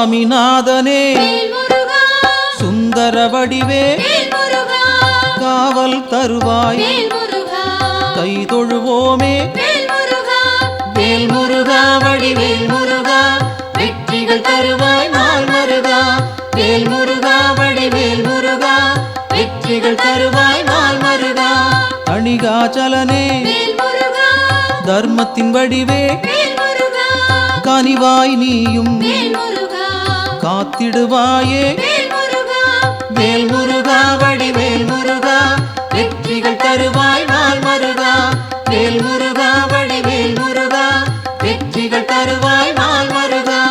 சுவாமிநாதனே சுந்தர வடிவே காவல் தருவாய் கை தொழுவோமே வேல் முருகா வடிவேல் முருகா வெற்றிகள் தருவாய் நாள் மருகா வேல் முருகா வடிவேல் முருகா வெற்றிகள் தருவாய் நாள் மருகா அணிகாச்சலனே தர்மத்தின் வடிவே கனிவாய் நீயும் காத்திடுவாயே வேல் முருகா வடிவேல் முருகா வெற்றிகள் தருவாய் நாள் மருகா வேல் முருகா வடிவேல் முருகா வெற்றிகள் தருவாய் நாள் மருகா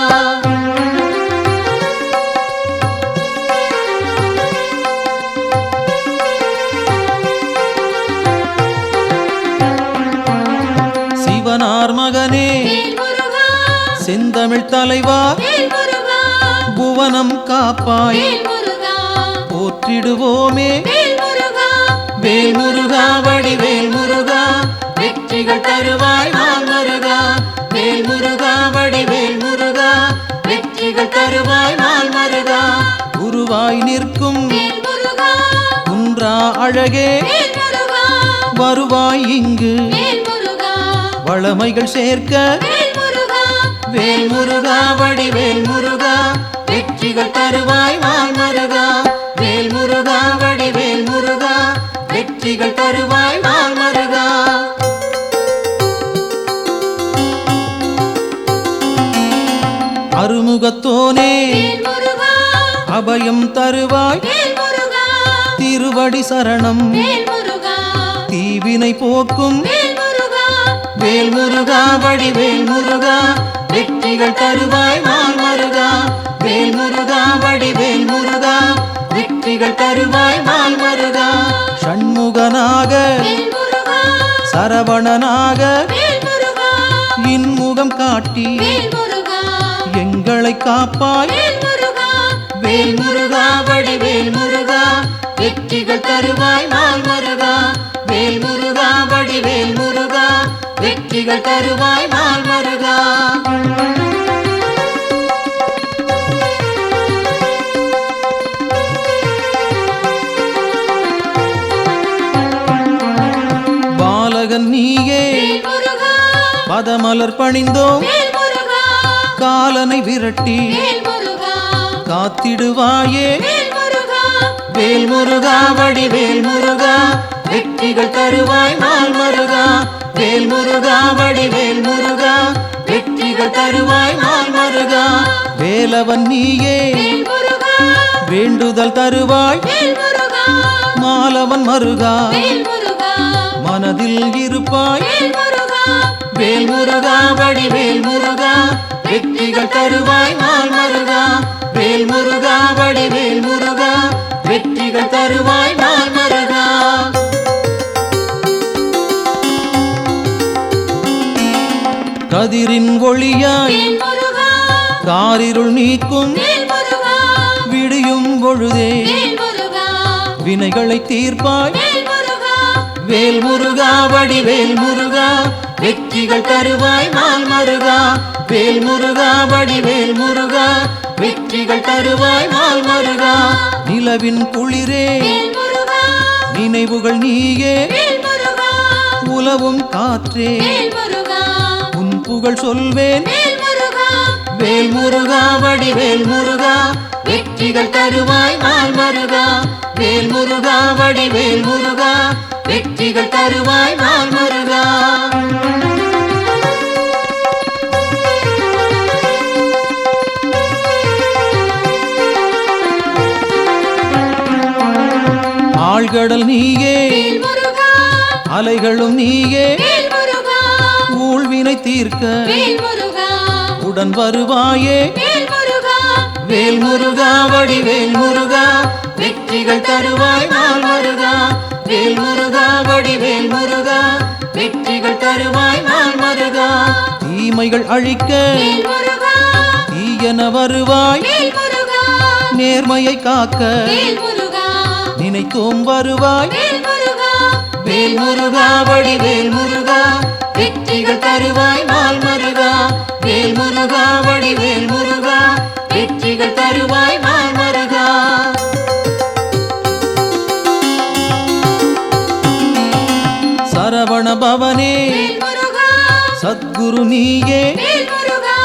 சிவனார் மகனே செந்தமிழ் தலைவா புவனம் காப்பாய் போற்றிடுவோமே வேல் முருகா வடிவேல் முருகா வெற்றிகள் தருவாய் நாள் மருகா வேல் முருகா வடிவேல் முருகா வெற்றிகள் தருவாய் நாள் மருகா குருவாய் நிற்கும் குன்றா அழகே வருவாய் இங்கு வளமைகள் சேர்க்க வேல் முருகா வடிவேல் முருகா வெற்றிகள் தருவாய் நாள் மருகா வேல் முருகா வடிவேல் முருகா வெற்றிகள் தருவாய் நாள் மருகா அருமுகத்தோனே அபயம் தருவாய் திருவடி சரணம் தீவினை போக்கும் வேல் முருகா வடிவேல் முருகா வெற்றிகள் தருவாய் நாள் மருகா வேல் முருகா வடிவேல் முருகா வெற்றிகள் தருவாய் நாள் மருகா ஷண்முகனாக சரவணனாக இன்முகம் காட்டி எங்களை காப்பாய் வேல் முருகா வடிவேல் முருகா வெற்றிகள் தருவாய் நாள் மருகா வேல் முருகா வடிவேல் முருகா வெற்றிகள் தருவாய் நாள் மருகா பாலகன் நீயே பதமலர் பணிந்தோம் காலனை விரட்டி காத்திடுவாயே வேல் முருகா வடிவேல் முருகா வெற்றிகள் தருவாய் நாள் மருகா வேல் முருகா வடிவேல் முருகா வெற்றிகள் தருவாய் நாள் மருகா வேலவன் நீயே வேண்டுதல் தருவாய் மாலவன் மருகா மனதில் இருப்பாய் வேல் முருகா வடிவேல் முருகா வெற்றிகள் தருவாய் நாள் மருகா வேல் முருகா வடிவேல் முருகா வெற்றிகள் தருவாய் நாள் மருகா கதிரின் ஒளியாய் காரிருள் நீக்கும் விடியும் பொழுதே வினைகளை தீர்ப்பாய் வேல் முருகா வடிவேல் முருகா வெற்றிகள் தருவாய் நாள் மருகா வேல் முருகா வடிவேல் முருகா வெற்றிகள் தருவாய் நாள் மருகா நிலவின் குளிரே நினைவுகள் நீயே உலவும் காற்றே உன் புகழ் சொல்வேன் வேல் முருகா வடிவேல் முருகா வெற்றிகள் தருவாய் நாள் மருகா வேல் முருகா வடிவேல் முருகா வெற்றிகள் தருவாய் நாள் மருகா ஆழ்கடல் நீயே அலைகளும் நீயே ஊழ்வினை தீர்க்க உடன் வருவாயே வேல் முருகா வடிவேல் முருகா வெற்றிகள் தருவாய் நாள் மருகா வேல் முருகா வடிவேல் முருகா வெற்றிகள் தருவாய் நாள் மருகா தீமைகள் அழிக்க தீயன வருவாய் நேர்மையை காக்க நினைத்தோம் வருவாய் வேல் முருகா வடிவேல் முருகா வெற்றிகள் தருவாய் நாள் மருகா வேல் முருகா வடிவேல் முருகா வெற்றி நாள் மருகா. சரவண பவனே வேல்முருகா சத்குரு நீயே வேல்முருகா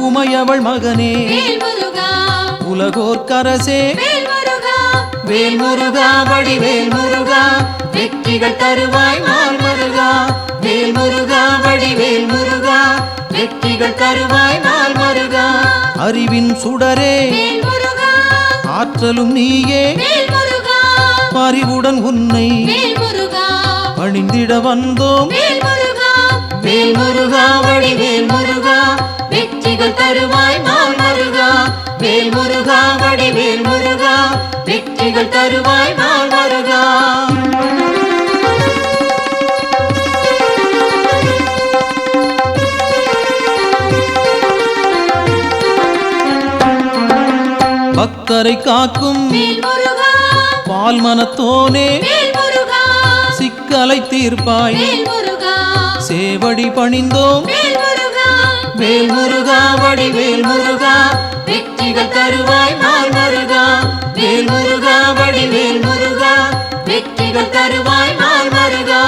உமையவள் மகனே வேல்முருகா உலகோர்க்கரசே வேல்முருகா வேல்முருகா வடிவேல் முருகா வெற்றிகள் தருவாய் நாள் மருகா. வேல்முருகா வடிவேல் முருகா வெற்றிகள் தருவாய் நாள் மருகா. அறிவின் சுடரே வேல்முருகா ஆற்றலும் நீயே வேல்முருகா பரிவுடன் உன்னை வேல்முருகா பணிந்திட வந்தோம். வேல்முருகா வேல்முருகா வடிவேல் முருகா வெற்றிகள் தருவாய் நாள் மருகா. வேல்முருகா வடிவேல் முருகா வெற்றிகள் தருவாய் நாள் மருகா. பக்தரை காக்கும் வேல்முருகா பால் மனத்தோனே வேல்முருகா சிக்கலை தீர்ப்பாய் வேல்முருகா சேவடி பணிந்தோம். வேல்முருகா வேல்முருகா வடிவேல் முருகா வெற்றிகள் தருவாய் நாள் மருகா. வேல்முருகா வடிவேல் முருகா வெற்றிகள் தருவாய் நாள் மருகா.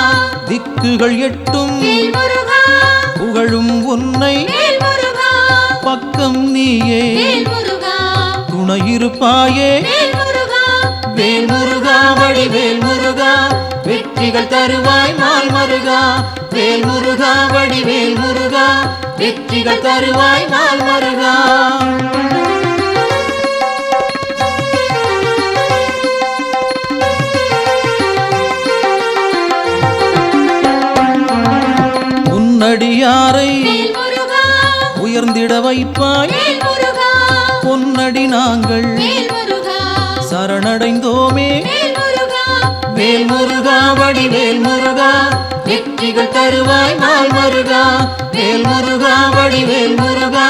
திக்குகள் எட்டும் வேல்முருகா புகழும் உன்னை வேல்முருகா பக்கம் நீயே வேல்முருகா துணையிருப்பாயே. வேல்முருகா வேல்முருகா வடிவேல் முருகா வெற்றிகள் தருவாய் நாள் மருகா. வேல்முருகா வடிவேல் முருகா வெற்றிகள் தருவாய் நாள் மருகா. உன்னடியாரை வேல்முருகா உயர்ந்திட வைப்பாய். வேல்முருகா பொன்னடி நாங்கள் வேல்முருகா சரணடைந்தோமே. வேல்முருகா வேல்முருகா வடிவேல் முருகா வெற்றிகள் தருவாய் நாள் மருகா. வேல்முருகா வடிவேல் முருகா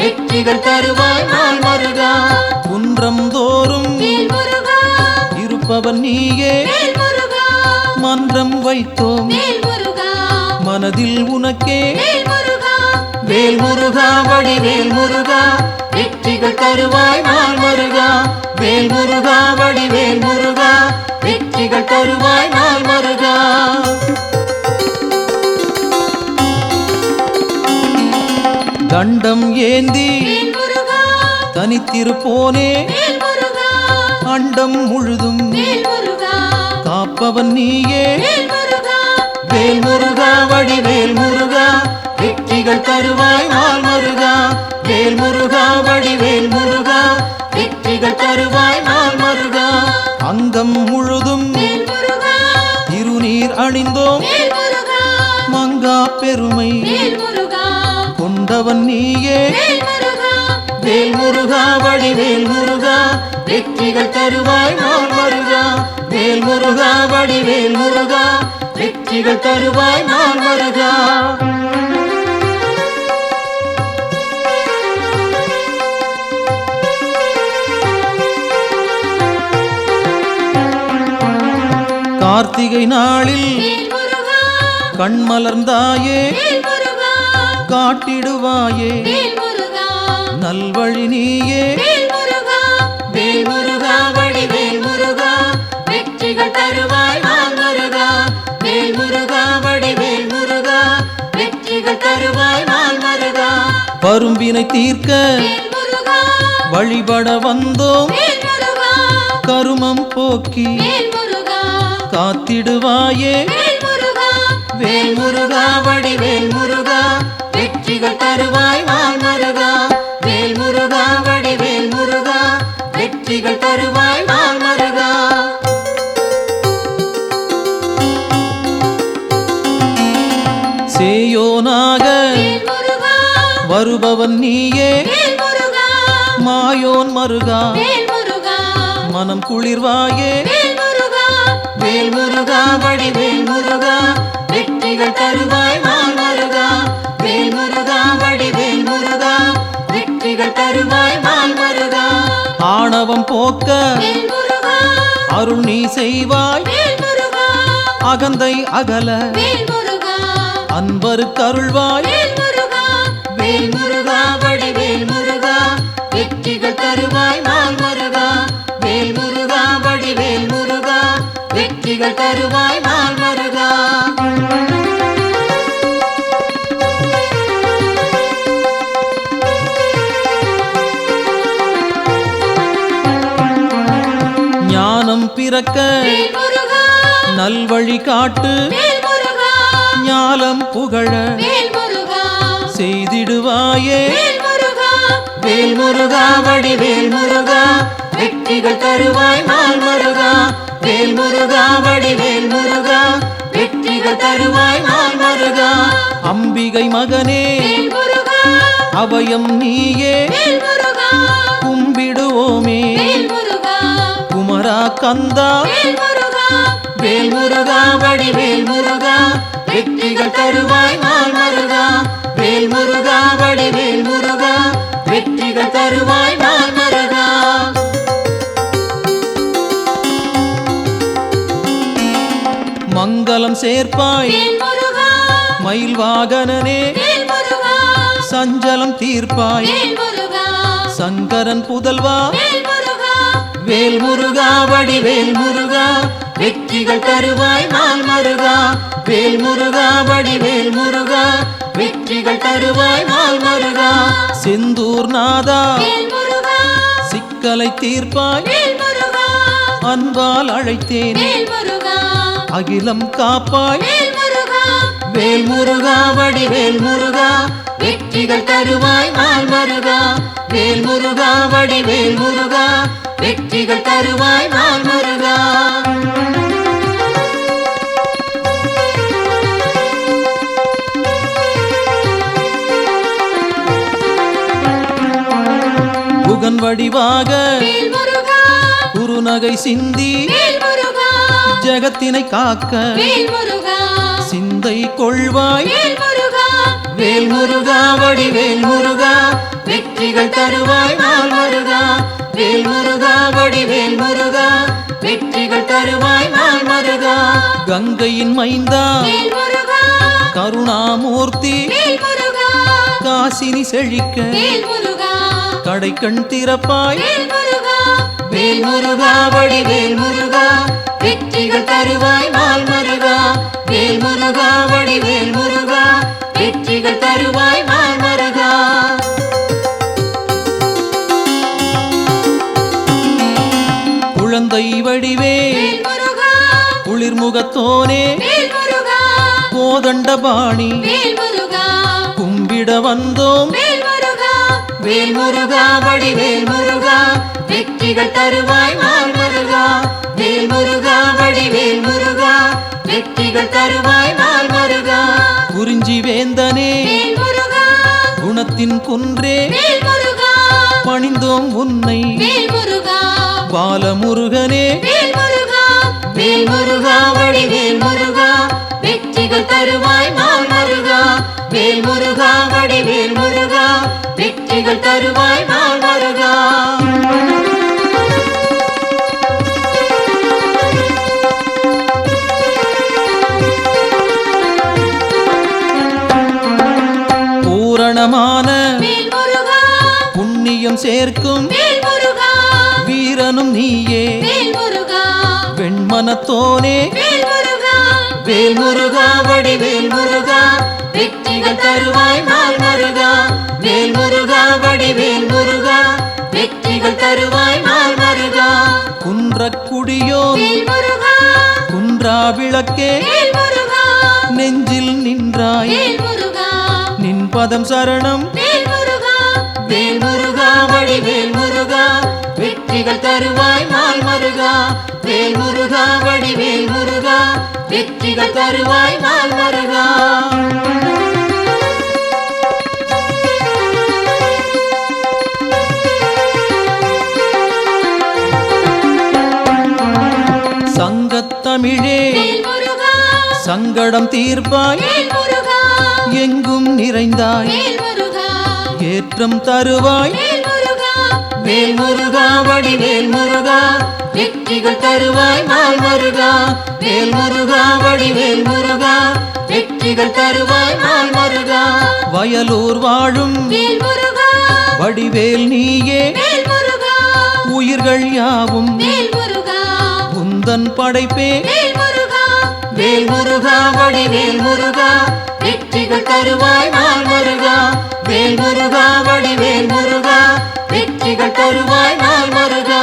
வெற்றிகள் தருவாய் நாள் மருகா. குன்றம் தோறும் வேல்முருகா இருப்பவன் நீயே வேல்முருகா மன்றம் வைத்தோம் வேல்முருகா மனதில் உனக்கே. வேல்முருகா வேல்முருகா வடிவேல் முருகா வெற்றிகள் தருவாய் நாள் மருகா. வேல்முருகா வடிவேல் முருகா வெற்றிகள் தருவாய் நாள் மருகா. தண்டம் ஏந்தி வேல்முருகா தனித்திருப்போனே வேல்முருகா அண்டம் முழுதும் வேல்முருகா காப்பவன் நீயே. வேல்முருகா வேல்முருகா வடிவேல் முருகா வெற்றிகள் தருவாய் நாள் மருகா. வேல்முருகா வடிவேல் முருகா வெற்றிகள் தருவாய் நாள் மருகா. அங்கம் முழுதும் வேல்முருகா திருநீர் அணிந்தோம் வேல்முருகா மங்கா பெருமை வேல்முருகா கொண்டவன் நீயே. வேல்முருகா வேல்முருகா வடிவேல் முருகா வெற்றிகள் தருவாய் நாள் மருகா. வேல்முருகா வடிவேல் முருகா வெற்றிகள் தருவாய் நாள் மருகா. கார்த்திகை நாளில் வேல்முருகா கண்மலர்ந்தாயே வேல்முருகா காட்டிடுவாயே வேல்முருகா நல்வழி நீயே. வேல்முருகா வேல்முருகா வடிவேல் முருகா வெற்றிகள் தருவாய் நாள் மருகா. வேல்முருகா வடிவேல் முருகா வெற்றிகள் தருவாய் நாள் மருகா. பரும்பினை தீர்க்க வேல்முருகா வழிபட வந்தோம் வேல்முருகா கருமம் போக்கி வேல்முருகா காத்திடுவாயே. வேல்முருகா வேல்முருகா வடிவேல் முருகா வெற்றிகள் தருவாய் நாள் மருகா. வேல்முருகா வடிவேல் முருகா வெற்றிகள் தருவாய் நாள் மருகா. சேயோனாக வேல்முருகா வருபவன் நீயே. வேல்முருகா மாயோன் மருகா வேல்முருகா மனம் குளிர்வாயே. வேல்முருகா வேல்முருகா வடிவேல் முருகா வெற்றிகள் தருவாய் நாள் மருகா. வேல்முருகா வடிவேல் முருகா வெற்றிகள் தருவாய் நாள் மருகா. ஆணவம் போக்க வேல்முருகா அருள் நீ செய்வாய். வேல்முருகா அகந்தை அகல வேல்முருகா அன்பருக்கு அருள்வாய். வேல்முருகா வேல்முருகா வடிவேல் முருகா வெற்றிகள் தருவாய் நாள் மருகா. வெற்றிகள் தருவாய் நாள் மருகா. ஞானம் பிறக்க வேல் முருகா நல்வழி காட்டு, வேல் முருகா ஞாலம் புகழ வேல் முருகா செய்திடுவாயே. வேல் முருகா வேல் முருகா வடிவேல் முருகா, வெற்றிகள் தருவாய் நாள் மருகா. வேல் முருகா வடிவேல் முருகா, வெற்றிகள் தருவாய் நாள் மருகா. அம்பிகை மகனே வேல் முருகா அபயம் நீயே, வேல் முருகா கும்பிடுவோமே வேல் முருகா குமரா கந்தா. வேல் முருகா வேல் முருகா வடிவேல் முருகா, வெற்றிகள் தருவாய் நாள் மருகா. வேல் முருகா வடிவேல் முருகா, வெற்றிகள் தருவாய் நாள் மருகா. மங்களம் சேர்ப்பாய் வேல் முருகா மயில் வாகனனே, வேல் முருகா சஞ்சலம் தீர்ப்பாய் வேல் முருகா சங்கரன் புதல்வா. வேல் முருகா வேல் முருகா வடிவேல் முருகா, வெற்றிகள் தருவாய் நாள் மருகா. வேல் முருகா வடிவேல் முருகா, வெற்றிகள் தருவாய் நாள் மருகா. செந்தூர் நாதா வேல் முருகா சிக்கலை தீர்ப்பாய், வேல் முருகா அன்பால் அழைத்தேன் வேல் முருகா அகிலம் காப்பாய். வேல் முருகா வேல் முருகா வடிவேல் முருகா, வெற்றிகள் தருவாய் நாள் மருகா. வேல் முருகா வடிவேல் முருகா, வெற்றிகள் தருவாய் நாள் மருகா. புகன் வடிவாக வேல் முருகா குறுநகை சிந்தி, வேல் முருகா ஜகத்தினை காக்க வேல் முருகா சிந்தை கொள்வாய். வேல் முருகா வேல் முருகா வடிவேல் முருகா, வெற்றிகள் தருவாய் நாள் மருகா. வேல் முருகா வடிவேல் முருகா, வெற்றிகள் தருவாய் நாள் மருகா. கங்கையின் மைந்தா வேல் முருகா கருணாமூர்த்தி, வேல் முருகா காசினி செழிக்க வேல் முருகா கடைக்கண் திறப்பாய். வேல் முருகா வேல் முருகா வடிவேல் முருகா, வெற்றிகள் தருவாய் நாள் மருகா. வேல் முருகா வடிவேல் முருகா, வெற்றிகள் தருவாய் நாள் மருகா. குழந்தை வடிவே வேல் முருகா குளிர்முகத்தோனே, வேல் முருகா கோதண்டபாணி வேல் முருகா கும்பிட வந்தோம். வேல் முருகா வேல் முருகா வடிவேல் முருகா, வெற்றிகள் தருவாய் நாள் மருகா. வேல் முருகா வடிவேல் முருகா, வெற்றிகள் தருவாய் நாள் மருகா. குறிஞ்சி வேந்தனே வேல் முருகா குணத்தின் குன்றே, வேல் முருகா பணிந்தோம் உன்னை வேல் முருகா பாலமுருகனே. வேல் முருகா வேல் முருகா வடிவேல் முருகா, வெற்றிகள் தருவாய் நாள் மருகா. வேல் முருகா வடிவேல் முருகா, வெற்றிகள் தருவாய் நாள் மருகா. பூரணமான வேல் முருகா புண்ணியம் சேர்க்கும் வேல் முருகா வீரனும் நீயே, வேல் முருகா வெண்மனத்தோனே. வேல் முருகா வேல் முருகா வடிவேல் முருகா, வெற்றிகள் தருவாய் நாள் மருகா. வேல் முருகா வடிவேல் முருகா, வெற்றிகள் தருவாய் நாள் மருகா. குன்றக்குடியோன் வேல் முருகா குன்றா விளக்கே, வேல் முருகா நெஞ்சில் நின்றாய் வேல் முருகா நின் பதம் சரணம். வேல் முருகா வேல் முருகா வடிவேல் முருகா, வெற்றிகள் தருவாய் நாள் மருகா. வேல் முருகா வடிவேல் முருகா, வெற்றிகள் தருவாய் நாள் மருகா. சங்கத்தமிழே வேல் முருகா சங்கடம் தீர்ப்பாய், வேல் முருகா எங்கும் நிறைந்தாய் வேல் முருகா ஏற்றம் தருவாய். வேல் முருகா வேல் முருகா வடிவேல் முருகா, வெற்றிகள் தருவாய் நாள் மருகா. வேல் முருகா வடிவேல் முருகா, வெற்றிகள் தருவாய் நாள் மருகா. வயலூர் வாழும் வேல் முருகா வடிவேல் நீயே, வேல் முருகா உயிர்கள் யாவும் வேல் முருகா உந்தன் படைப்பே. வேல் முருகா வேல் முருகா வடிவேல் முருகா வெற்றிகள் தருவாய் நாள் முருகா வேல் முருகா வடிவேல் முருகா வெற்றிகள் தருவாய் நாள் முருகா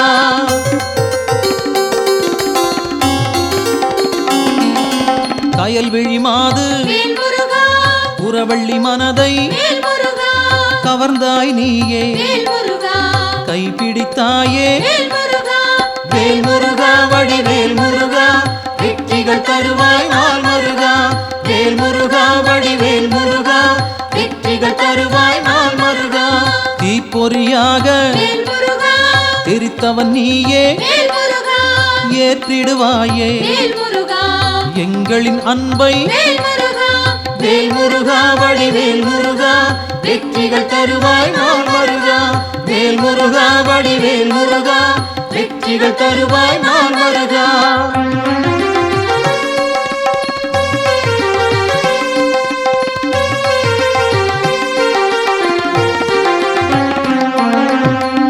கயல்விழி மாது வேல் முருகா புறவள்ளி மனதை வேல் முருகா கவர்ந்தாய் நீயே வேல் முருகா கைப்பிடித்தாயே வேல் முருகா வேல் முருகா வடிவேல் முருகா வெற்றிகள் தருவாய் நாள் முருகா வேல் முருகா வடிவேல் முருகா வெற்றிகள் தருவாய் நாள் முருகா தீப்பொறியாக வேல் முருகா தெரித்தவன் நீயே வேல் முருகா ஏற்றிடுவாயே வேல் முருகா எங்களின் அன்பை வேல் முருகா வேல் முருகா வடிவேல் முருகா வெற்றிகள் தருவாய் நாள் முருகா வேல் முருகா வடிவேல் முருகா வெற்றிகள் தருவாய் நாள் முருகா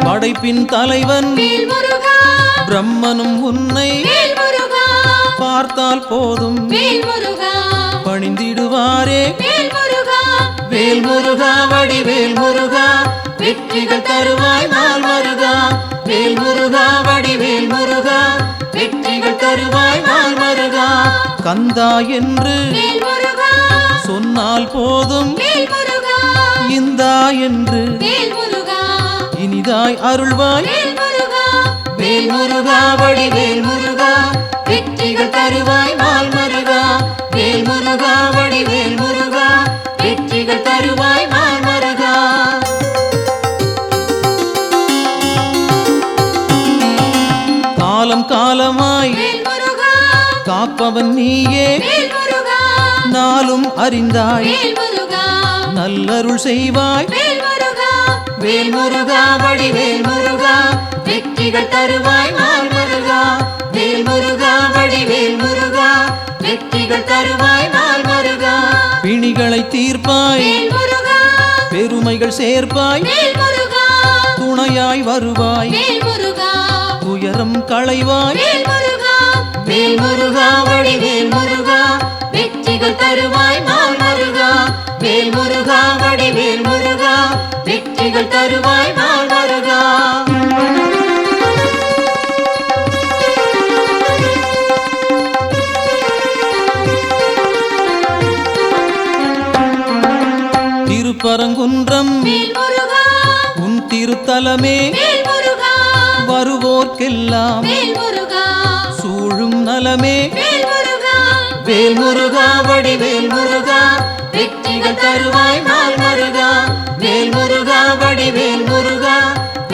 படைப்பின் தலைவன் வேல் முருகா பிரம்மனும் உன்னை வேல் முருகா பார்த்தால் போதும் வேல் முருகா பணிந்திடுவாரே வேல் முருகா வேல் முருகா வடிவேல் முருகா வெற்றிகள் தருவாய் நாள் முருகா வேல் முருகா வடிவேல் முருகா வெற்றிகள் தருவாய் நாள் முருகா கந்தா என்று வேல் முருகா சொன்னால் போதும் வேல் முருகா இந்தா என்று வேல் முருகா இனிதாய் அருள்வாய் வேல் முருகா வேல் முருகா வடிவேல் முருகா வெற்றிகள் தருவாய் நாள் முருகா வேல் முருகா வடிவேல் முருகா வெற்றிகள் தருவாய் நாள் முருகா காலம் காலமாய் வேல் முருகா காப்பவன் நீயே வேல் முருகா நாளும் அறிந்தாய் வேல் முருகா நல்லருள் செய்வாய் வேல் முருகா வேல் முருகா வடிவேல் முருகா வெற்றிகள் தருவாய் நாள் முருகா வேல் முருகா வடிவேல் முருகா வெற்றிகள் தருவாய் நாள் முருகா பிணிகளை தீர்ப்பாய் வேல் முருகா பெருமைகள் சேர்ப்பாய் வேல் முருகா துணையாய் வருவாய் வேல் முருகா துயரம் களைவாய் வேல் முருகா வேல் முருகா வடிவேல் முருகா வெற்றிகள் தருவாய் நாள் முருகா வேல் முருகா வடிவேல் முருகா வெற்றிகள் தருவாய் நாள் முருகா திருப்பரங்குன்றம் வேல் முருகா உன் திருத்தலமே வேல் முருகா வருவோர்க்கெல்லாம் வேல் முருகா சூழும் நலமே வேல் முருகா வேல் முருகா வடிவேல் முருகா வெற்றிகள் தருவாய் நாள் முருகா வேல் முருகா வடிவேல் முருகா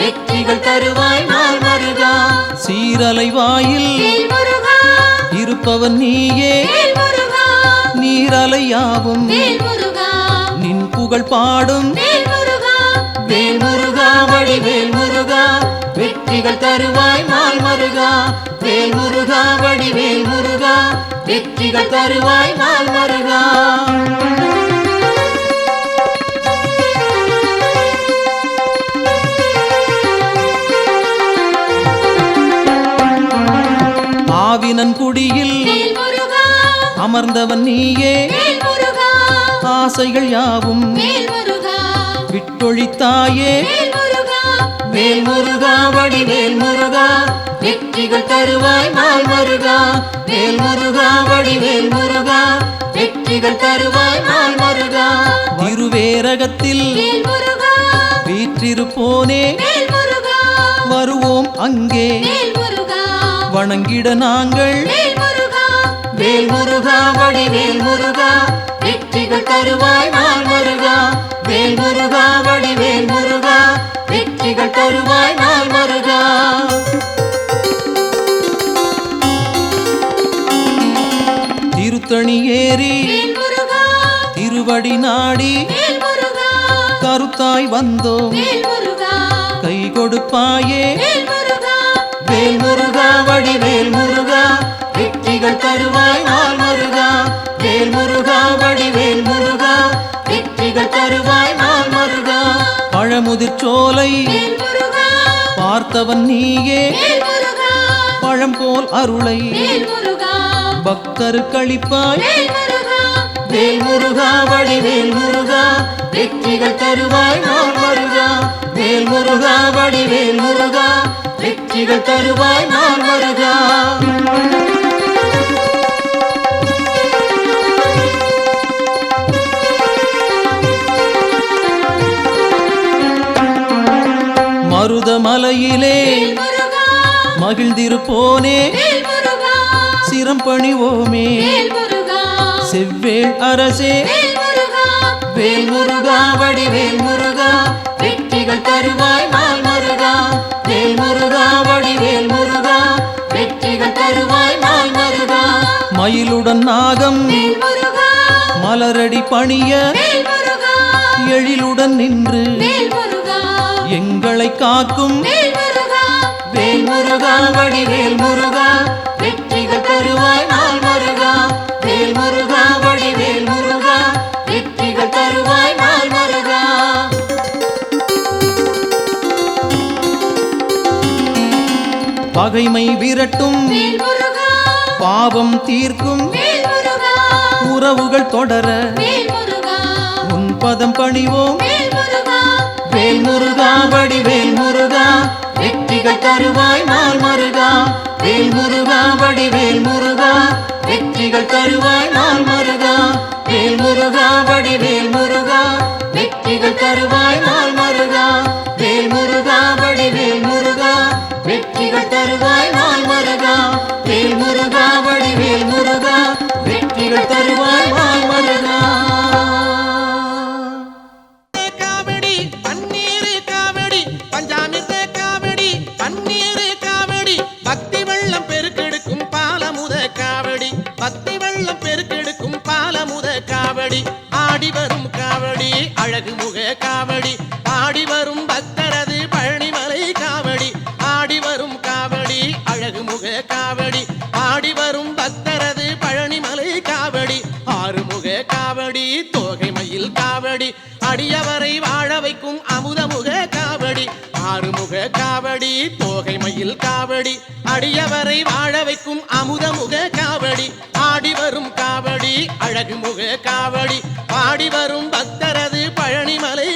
வெற்றிகள் தருவாய் நாள் முருகா சீரலை வாயில் வேல் முருகா இருப்பவன் நீயே வேல் முருகா நீரலையாவும் வேல் முருகா நின் புகழ் பாடும் வேல் முருகா வேல் முருகா வடிவேல் முருகா வெற்றிகள் தருவாய் நாள் முருகா வேல் முருகா வடிவேல் முருகா வெற்றிகள் தருவாய் நாள் முருகா ஆவினன் குடியில் வேல் முருகா அமர்ந்தவன் நீயே வேல் முருகா ஆசைகள் யாவும் வேல் முருகா விட்டொழித்தாயே வேல் முருகா வேல் முருகா வடிவேல் முருகா வெற்றிகள் தருவாய் நாள் முருகா வேல் முருகா வடிவேல் முருகா வெற்றிகள் தருவாய் நாள் முருகா திருவேரகத்தில் வேல் முருகா வீற்றிருப்போனே வேல் முருகா வருவோம் அங்கே வேல் முருகா வணங்கிட நாங்கள் வேல் முருகா வேல் முருகா வடிவேல் முருகா வெற்றிகள் தருவாய் நாள் முருகா வேல் முருகா வடிவேல் முருகா வெற்றிகள் தருவாய் நாள் முருகா திருத்தணி ஏறி வேல் முருகா திருவடி நாடி வேல் முருகா கருத்தாய் வந்தோம் வேல் முருகா கை கொடுப்பாயே வேல் முருகா வேல் முருகா வடிவேல் முருகா வெற்றிகள் தருவாய் நாள் முருகா வேல் முருகா வடிவேல் முருகா வெற்றிகள் தருவாய் நாள் முருகா பழமுதிர்ச்சோலை வேல் முருகா பார்த்தவன் நீயே வேல் முருகா பழம் போல் அருளை வேல் முருகா பக்தருக்களிப்பாய் வேல் முருகா வேல் முருகா வடிவேல் முருகா வெற்றிகள் தருவாய் நாள் முருகா வேல் முருகா வடிவேல் முருகா வெற்றிகள் தருவாய் நாள் முருகா மருதமலையிலே வேல் முருகா மகிழ்ந்திருப்போனே வேல் முருகா சிரம் பணிவோமே வேல் முருகா செவ்வேள் அரசே வேல் முருகா வேல் முருகா வடிவேல் முருகா வெற்றிகள் தருவாய் நாள் முருகா வேல் முருகா வடிவேல் முருகா வெற்றிகள் தருவாய் நாள் முருகா மயிலுடன் நாகம் வேல் முருகா மலரடி பணிய வேல் முருகா எழிலுடன் நின்று வேல் முருகா எங்களை காக்கும் வேல் முருகா வேல் முருகா வடிவேல் முருகா வெற்றிகள் தருவாய் நாள் முருகா வேல் முருகா வடிவேல் முருகா வெற்றிகள் தருவாய் நாள் முருகா பகைமை விரட்டும் வேல் முருகா பாவம் தீர்க்கும் வேல் முருகா உறவுகள் தொடர வேல் முருகா உன் பதம் பணிவோம் வேல் முருகா வேல் முருகா வடிவேல் முருகா வெற்றிகள் தருவாய் நாள் முருகா வேல் முருகா வடிவேல் முருகா வெற்றிகள் தருவாய் நாள் முருகா வேல் முருகா வடிவேல் முருகா வெற்றிகள் தருவாய் நாள் முருகா வேல் முருகா வடிவேல் முருகா வெற்றிகள் தருவாய் நாள் முருகா வேல் முருகா வடிவேல் முருகா வெற்றிகள் தருவாய் நாள் முருகா காவடி பன்னீரு காவடி பஞ்சாமிர்த காவடி பன்னீரு காவடி பக்தி வெள்ளம் பெருக்கெடுக்கும் பாலமுத காவடி பக்தி வெள்ளம் பெருக்கெடுக்கும் பாலமுத காவடி ஆடி வரும் காவடி அழகு முக காவடி ஆடி வரும் பக்தரது பழனிமலை காவடி ஆடி வரும் காவடி அழகு முக காவடி ஆடி வரும் பக்தரது பழனிமலை காவடி ஆறுமுக காவடி தோகை மயில் காவடி அடியவரை வாழ வைக்கும் அமுதமுக காவடி ஆறுமுக காவடி தோகை மயில் காவடி அடியவரை வாழ வைக்கும் அமுதமுக காவடி ஆடி வரும் காவடி அழகு முக காவடி பாடி வரும் பக்தரது பழனிமலை